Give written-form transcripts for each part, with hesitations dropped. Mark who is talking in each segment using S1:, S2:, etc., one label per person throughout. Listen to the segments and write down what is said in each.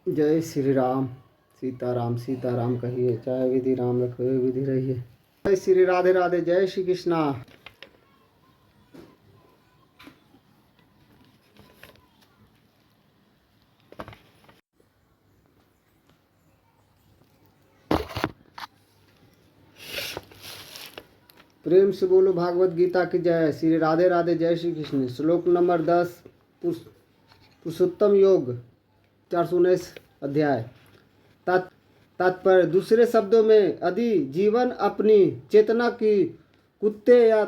S1: जय श्री राम। सीताराम सीताराम कहिए, चाहे विधि राम रखिए विधि रहिए। जय श्री राधे राधे, जय श्री कृष्णा। प्रेम से बोलो भागवत गीता की जय। श्री राधे राधे, जय श्री कृष्ण। श्लोक नंबर 10, पुरुषोत्तम योग, 419 अध्याय। तात्पर्य, दूसरे शब्दों में यदि जीवन अपनी चेतना की कुत्ते या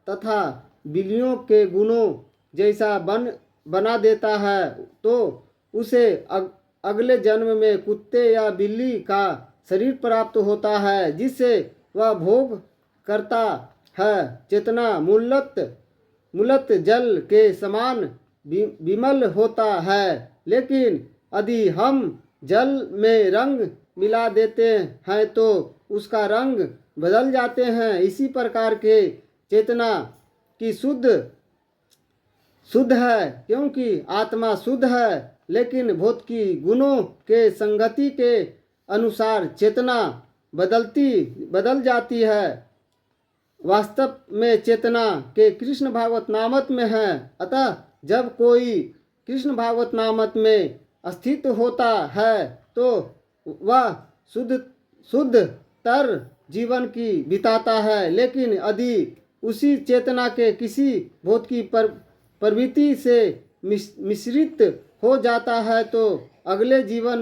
S1: तथा बिल्लियों के गुणों जैसा बना देता है तो उसे अगले जन्म में कुत्ते या बिल्ली का शरीर प्राप्त होता है जिससे वह भोग करता है। चेतना मूलत जल के समान विमल होता है, लेकिन यदि हम जल में रंग मिला देते हैं तो उसका रंग बदल जाते हैं। इसी प्रकार के चेतना की शुद्ध है, क्योंकि आत्मा शुद्ध है, लेकिन भौतिकी गुणों के संगति के अनुसार चेतना बदल जाती है। वास्तव में चेतना के कृष्ण भागवत नामत में है। अतः जब कोई कृष्ण भागवत नामत में स्थित होता है तो वह शुद्धतर जीवन की बिताता है, लेकिन यदि उसी चेतना के किसी भौतिकी प्रवृत्ति से मिश्रित हो जाता है तो अगले जीवन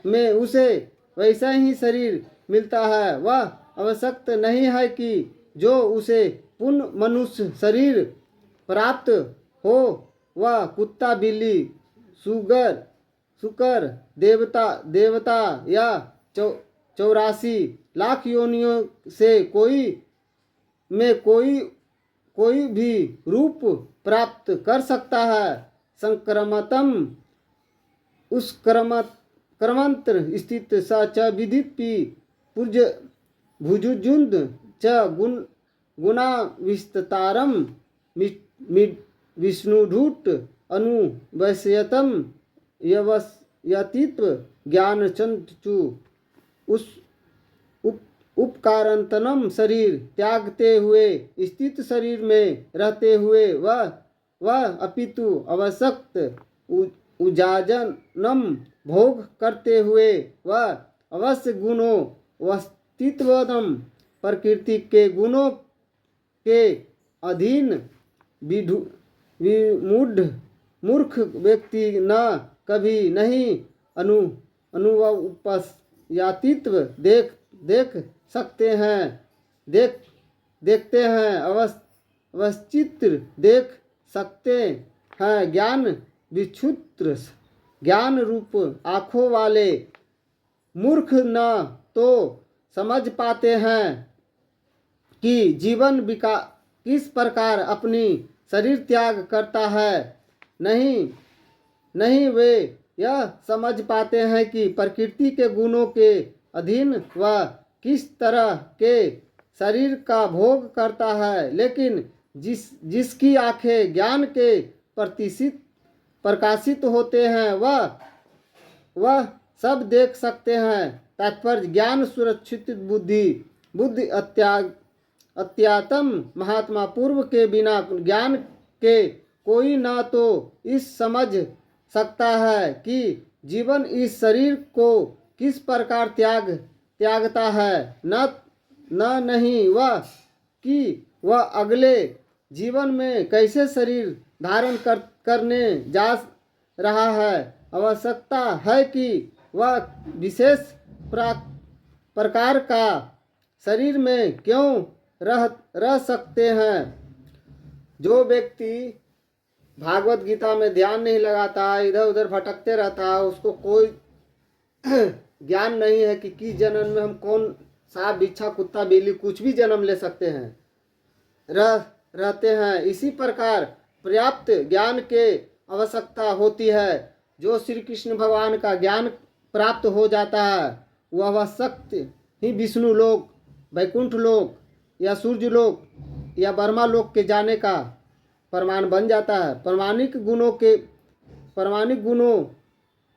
S1: में उसे वैसा ही शरीर मिलता है। वह आवश्यक नहीं है कि जो उसे पुनः मनुष्य शरीर प्राप्त हो, वह कुत्ता, बिल्ली, शुकर, देवता या 84 लाख योनियों से कोई भी रूप प्राप्त कर सकता है। संक्रमतम उस क्रमंत्र स्थित स च विदित्पि भुजुजुंद च गुणा विस्ततारम विष्णुधूत अनुवश्यतम यवस्यतित्व ज्ञान चंचु उस उपकारंतनम शरीर त्यागते हुए स्थित शरीर में रहते हुए वह अपितु आवश्यक उजाजनम भोग करते हुए वह अवश्य गुणों वस्तित्वदम प्रकृति के गुणों के अधीन विमूढ़ मूर्ख व्यक्ति न कभी नहीं अनुपस्यातित्व देखते हैं अवस्थित्र देख सकते हैं। ज्ञान विक्षुत्र ज्ञान रूप आँखों वाले मूर्ख न तो समझ पाते हैं कि जीवन किस प्रकार अपनी शरीर त्याग करता है। नहीं वे यह समझ पाते हैं कि प्रकृति के गुणों के अधीन वह किस तरह के शरीर का भोग करता है, लेकिन जिसकी आंखें ज्ञान के प्रकाशित होते हैं वह सब देख सकते हैं। तात्पर्य, ज्ञान सुरक्षित बुद्धि अत्यात्म महात्मा पूर्व के बिना ज्ञान के कोई न तो इस समझ सकता है कि जीवन इस शरीर को किस प्रकार त्यागता है, नहीं वह कि वह अगले जीवन में कैसे शरीर धारण करने जा रहा है। आवश्यकता है कि वह विशेष प्रकार का शरीर में क्यों रह सकते हैं। जो व्यक्ति भागवत गीता में ध्यान नहीं लगाता, इधर उधर भटकते रहता है, उसको कोई ज्ञान नहीं है कि किस जन्म में हम कौन सांप, बिच्छा, कुत्ता, बिल्ली कुछ भी जन्म ले सकते हैं, रहते हैं। इसी प्रकार पर्याप्त ज्ञान के आवश्यकता होती है। जो श्री कृष्ण भगवान का ज्ञान प्राप्त हो जाता है वह आवश्यक ही विष्णु लोक, वैकुंठ लोक या सूर्य लोक या ब्रह्मा लोक के जाने का प्रमाण बन जाता है। प्रमाणिक गुणों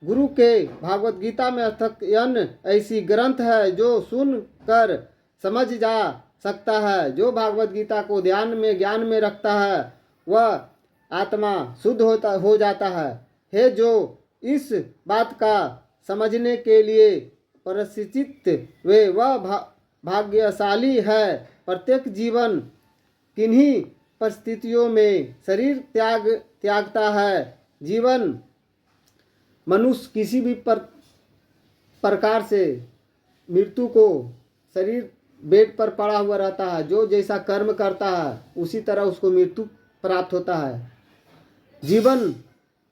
S1: गुरु के भागवत गीता में अथयन ऐसी ग्रंथ है जो सुन कर समझ जा सकता है। जो भागवत गीता को ध्यान में ज्ञान में रखता है वह आत्मा शुद्ध हो जाता है। हे जो इस बात का समझने के लिए प्रशिक्षित वे वह भाग्यशाली है। प्रत्येक जीवन किन्हीं परिस्थितियों में शरीर त्यागता है। जीवन मनुष्य किसी भी प्रकार से मृत्यु को शरीर बेड पर पड़ा हुआ रहता है। जो जैसा कर्म करता है उसी तरह उसको मृत्यु प्राप्त होता है। जीवन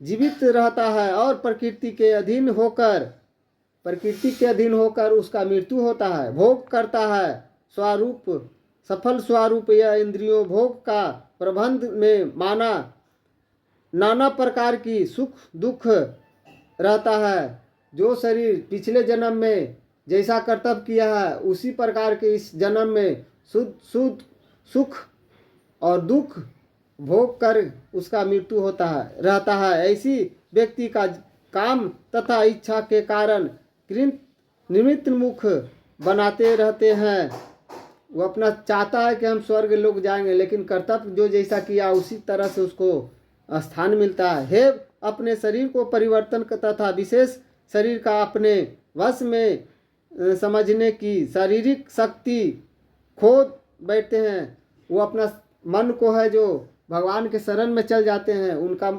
S1: जीवित रहता है और प्रकृति के अधीन होकर उसका मृत्यु होता है। भोग करता है स्वरूप सफल स्वरूप यह इंद्रियों भोग का प्रबंध में माना नाना प्रकार की सुख दुख रहता है। जो शरीर पिछले जन्म में जैसा कर्तव्य किया है उसी प्रकार के इस जन्म में शुद्ध सुख और दुख भोग कर उसका मृत्यु रहता है। ऐसी व्यक्ति का काम तथा इच्छा के कारण निमित्त मुख बनाते रहते हैं। वो अपना चाहता है कि हम स्वर्ग लोग जाएंगे, लेकिन कर्तव्य जो जैसा किया उसी तरह से उसको स्थान मिलता है। हे अपने शरीर को परिवर्तन तथा विशेष शरीर का अपने वश में समझने की शारीरिक शक्ति खो बैठते हैं। वो अपना मन को है जो भगवान के शरण में चल जाते हैं, उनका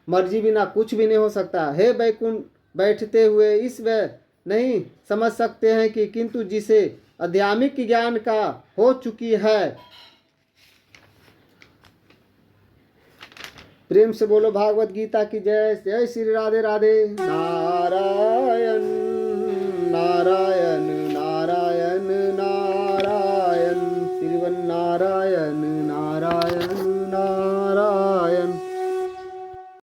S1: मर्जी बिना कुछ भी नहीं हो सकता। हे बैकुंठ बैठते हुए इस वे नहीं समझ सकते हैं कि किंतु जिसे आध्यात्मिक ज्ञान का हो चुकी है। प्रेम से बोलो भागवत गीता की जय। जय श्री राधे राधे। नारायण